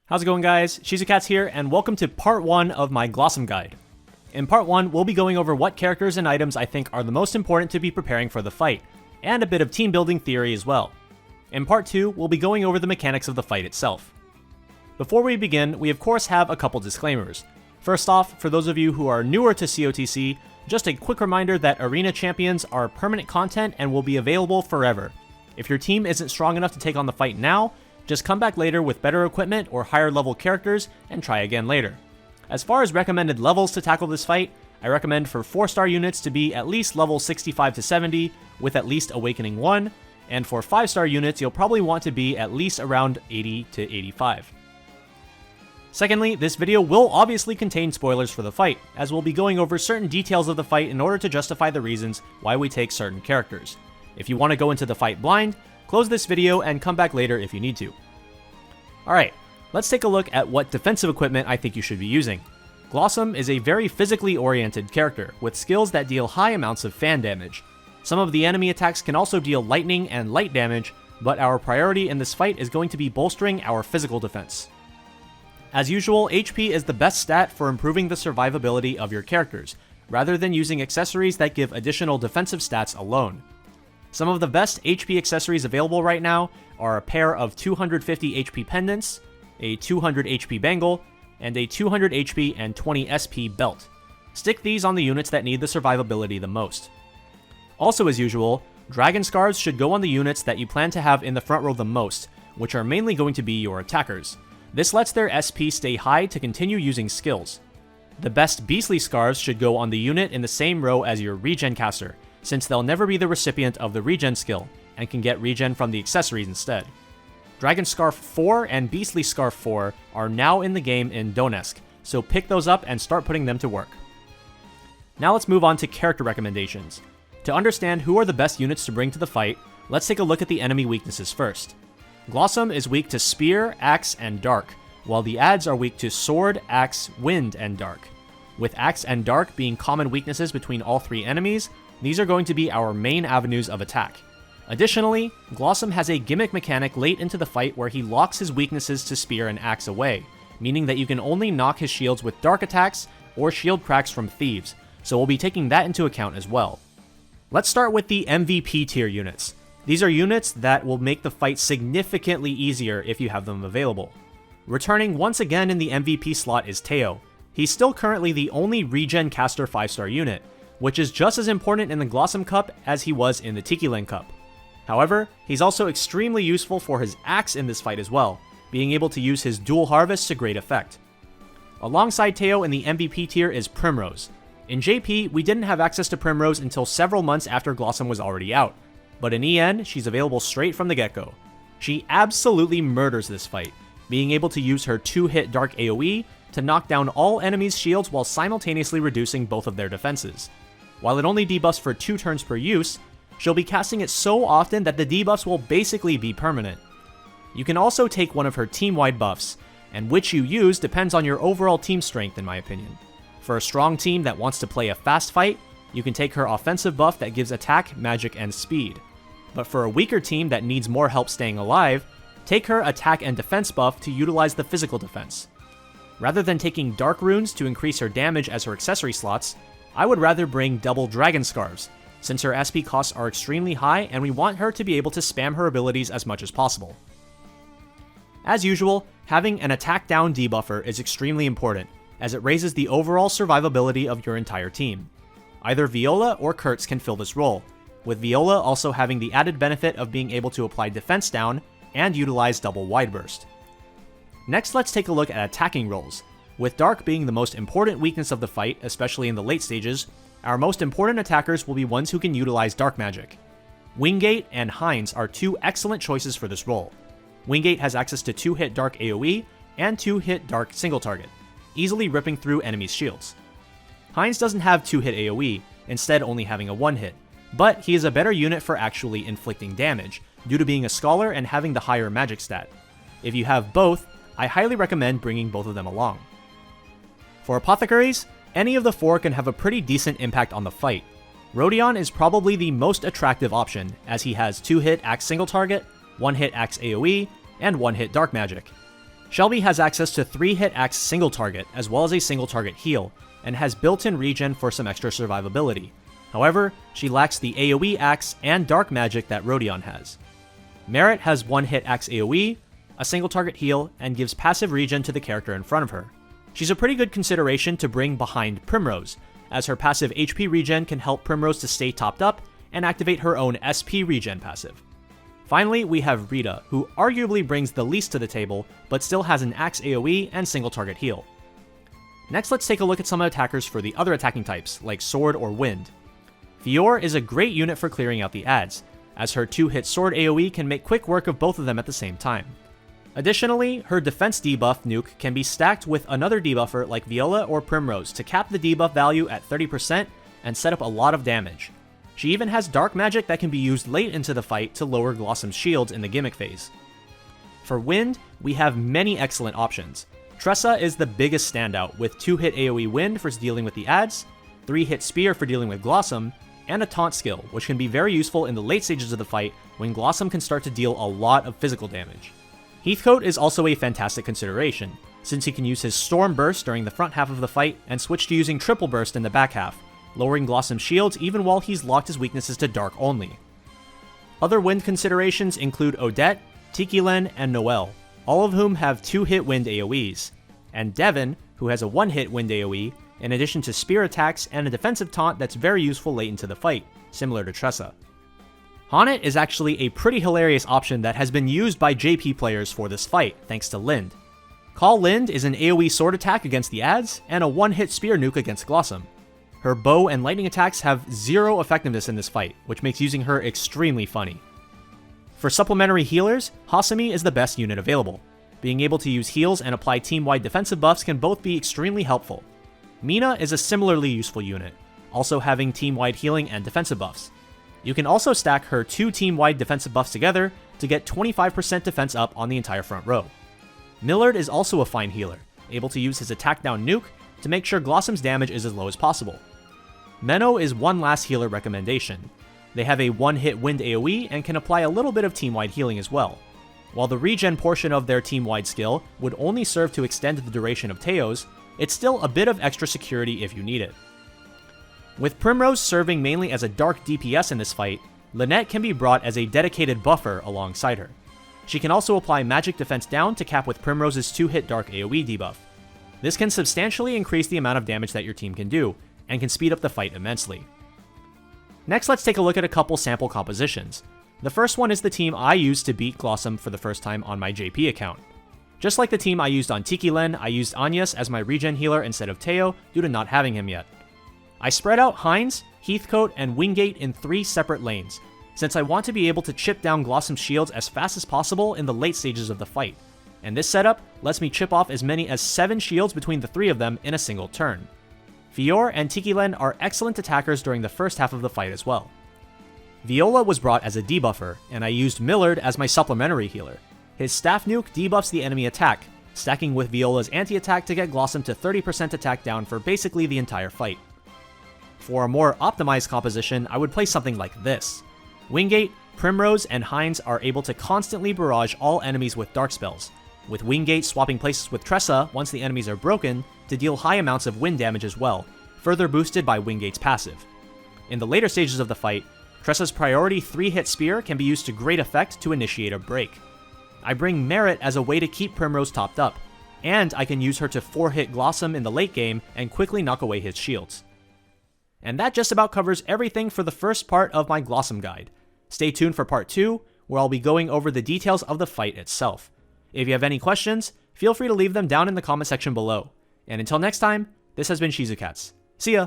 How's it going, guys? Shizukats here, and welcome to part 1 of my Glossom guide. In part 1, we'll be going over what characters and items I think are the most important to be preparing for the fight, and a bit of team building theory as well. In part 2, we'll be going over the mechanics of the fight itself. Before we begin, we of course have a couple disclaimers. First off, for those of you who are newer to COTC, just a quick reminder that Arena Champions are permanent content and will be available forever. If your team isn't strong enough to take on the fight now, just come back later with better equipment or higher level characters and try again later. As far as recommended levels to tackle this fight, I recommend for 4-star units to be at least level 65 to 70 with at least Awakening 1, and for 5-star units you'll probably want to be at least around 80 to 85. Secondly, this video will obviously contain spoilers for the fight, as we'll be going over certain details of the fight in order to justify the reasons why we take certain characters. If you want to go into the fight blind, close this video and come back later if you need to. Alright, let's take a look at what defensive equipment I think you should be using. Glossom is a very physically oriented character, with skills that deal high amounts of fan damage. Some of the enemy attacks can also deal lightning and light damage, but our priority in this fight is going to be bolstering our physical defense. As usual, HP is the best stat for improving the survivability of your characters, rather than using accessories that give additional defensive stats alone. Some of the best HP accessories available right now are a pair of 250 HP pendants, a 200 HP bangle, and a 200 HP and 20 SP belt. Stick these on the units that need the survivability the most. Also, as usual, dragon scarves should go on the units that you plan to have in the front row the most, which are mainly going to be your attackers. This lets their SP stay high to continue using skills. The best beastly scarves should go on the unit in the same row as your regen caster, since they'll never be the recipient of the regen skill, and can get regen from the accessories instead. Dragon Scarf 4 and Beastly Scarf 4 are now in the game in Donetsk, so pick those up and start putting them to work. Now let's move on to character recommendations. To understand who are the best units to bring to the fight, let's take a look at the enemy weaknesses first. Glossom is weak to Spear, Axe, and Dark, while the adds are weak to Sword, Axe, Wind, and Dark. With Axe and Dark being common weaknesses between all three enemies, these are going to be our main avenues of attack. Additionally, Glossom has a gimmick mechanic late into the fight where he locks his weaknesses to Spear and Axe away, meaning that you can only knock his shields with dark attacks or shield cracks from thieves, so we'll be taking that into account as well. Let's start with the MVP tier units. These are units that will make the fight significantly easier if you have them available. Returning once again in the MVP slot is Teo. He's still currently the only regen caster 5-star unit, which is just as important in the Glossom Cup as he was in the Tikilen Cup. However, he's also extremely useful for his axe in this fight as well, being able to use his dual harvest to great effect. Alongside Teo in the MVP tier is Primrose. In JP, we didn't have access to Primrose until several months after Glossom was already out, but in EN, she's available straight from the get-go. She absolutely murders this fight, being able to use her 2-hit Dark AoE to knock down all enemies' shields while simultaneously reducing both of their defenses. While it only debuffs for 2 turns per use, she'll be casting it so often that the debuffs will basically be permanent. You can also take one of her team-wide buffs, and which you use depends on your overall team strength in my opinion. For a strong team that wants to play a fast fight, you can take her offensive buff that gives attack, magic, and speed. But for a weaker team that needs more help staying alive, take her attack and defense buff to utilize the physical defense. Rather than taking dark runes to increase her damage as her accessory slots, I would rather bring double Dragon Scarves, since her SP costs are extremely high and we want her to be able to spam her abilities as much as possible. As usual, having an attack down debuffer is extremely important, as it raises the overall survivability of your entire team. Either Viola or Kurtz can fill this role, with Viola also having the added benefit of being able to apply defense down and utilize double wide burst. Next, let's take a look at attacking roles. With Dark being the most important weakness of the fight, especially in the late stages, our most important attackers will be ones who can utilize dark magic. Wingate and Heinz are 2 excellent choices for this role. Wingate has access to 2-hit dark AoE and 2-hit dark single target, easily ripping through enemies' shields. Heinz doesn't have 2-hit AoE, instead only having a 1-hit, but he is a better unit for actually inflicting damage, due to being a scholar and having the higher magic stat. If you have both, I highly recommend bringing both of them along. For apothecaries, any of the 4 can have a pretty decent impact on the fight. Rodion is probably the most attractive option, as he has 2-hit axe single target, 1-hit axe AoE, and 1-hit dark magic. Shelby has access to 3-hit axe single target as well as a single target heal, and has built-in regen for some extra survivability. However, she lacks the AoE axe and dark magic that Rodion has. Merit has 1-hit axe AoE, a single target heal, and gives passive regen to the character in front of her. She's a pretty good consideration to bring behind Primrose, as her passive HP regen can help Primrose to stay topped up and activate her own SP regen passive. Finally, we have Rita, who arguably brings the least to the table, but still has an axe AoE and single target heal. Next, let's take a look at some attackers for the other attacking types, like Sword or Wind. Fior is a great unit for clearing out the adds, as her 2-hit Sword AoE can make quick work of both of them at the same time. Additionally, her defense debuff nuke can be stacked with another debuffer like Viola or Primrose to cap the debuff value at 30% and set up a lot of damage. She even has dark magic that can be used late into the fight to lower Glossom's shields in the gimmick phase. For Wind, we have many excellent options. Tressa is the biggest standout with 2-hit AoE Wind for dealing with the adds, 3-hit Spear for dealing with Glossom, and a taunt skill, which can be very useful in the late stages of the fight when Glossom can start to deal a lot of physical damage. Heathcote is also a fantastic consideration, since he can use his Storm Burst during the front half of the fight and switch to using Triple Burst in the back half, lowering Glossom's shields even while he's locked his weaknesses to Dark only. Other Wind considerations include Odette, Tiki-Len, and Noelle, all of whom have 2-hit Wind AoEs, and Devon, who has a 1-hit Wind AoE, in addition to spear attacks and a defensive taunt that's very useful late into the fight, similar to Tressa. Honnet is actually a pretty hilarious option that has been used by JP players for this fight, thanks to Lind. Call Lind is an AoE sword attack against the adds, and a 1-hit spear nuke against Glossom. Her bow and lightning attacks have 0 effectiveness in this fight, which makes using her extremely funny. For supplementary healers, Hasumi is the best unit available. Being able to use heals and apply team-wide defensive buffs can both be extremely helpful. Mina is a similarly useful unit, also having team-wide healing and defensive buffs. You can also stack her 2 team-wide defensive buffs together to get 25% defense up on the entire front row. Millard is also a fine healer, able to use his attack down nuke to make sure Glossom's damage is as low as possible. Menno is one last healer recommendation. They have a 1-hit Wind AoE and can apply a little bit of team-wide healing as well. While the regen portion of their team-wide skill would only serve to extend the duration of Teo's, it's still a bit of extra security if you need it. With Primrose serving mainly as a dark DPS in this fight, Lynette can be brought as a dedicated buffer alongside her. She can also apply magic defense down to cap with Primrose's 2-hit dark AoE debuff. This can substantially increase the amount of damage that your team can do, and can speed up the fight immensely. Next, let's take a look at a couple sample compositions. The first one is the team I used to beat Glossom for the first time on my JP account. Just like the team I used on Tiki-Len, I used Agnes as my regen healer instead of Teo due to not having him yet. I spread out Heinz, Heathcote, and Wingate in 3 separate lanes, since I want to be able to chip down Glossom's shields as fast as possible in the late stages of the fight, and this setup lets me chip off as many as 7 shields between the 3 of them in a single turn. Fior and Tiki-Len are excellent attackers during the first half of the fight as well. Viola was brought as a debuffer, and I used Millard as my supplementary healer. His staff nuke debuffs the enemy attack, stacking with Viola's anti-attack to get Glossom to 30% attack down for basically the entire fight. For a more optimized composition, I would play something like this. Wingate, Primrose, and Heinz are able to constantly barrage all enemies with dark spells, with Wingate swapping places with Tressa once the enemies are broken to deal high amounts of wind damage as well, further boosted by Wingate's passive. In the later stages of the fight, Tressa's priority 3-hit spear can be used to great effect to initiate a break. I bring Merit as a way to keep Primrose topped up, and I can use her to 4-hit Glossom in the late game and quickly knock away his shields. And that just about covers everything for the first part of my Glossom guide. Stay tuned for part 2, where I'll be going over the details of the fight itself. If you have any questions, feel free to leave them down in the comment section below. And until next time, this has been Shizukats. See ya!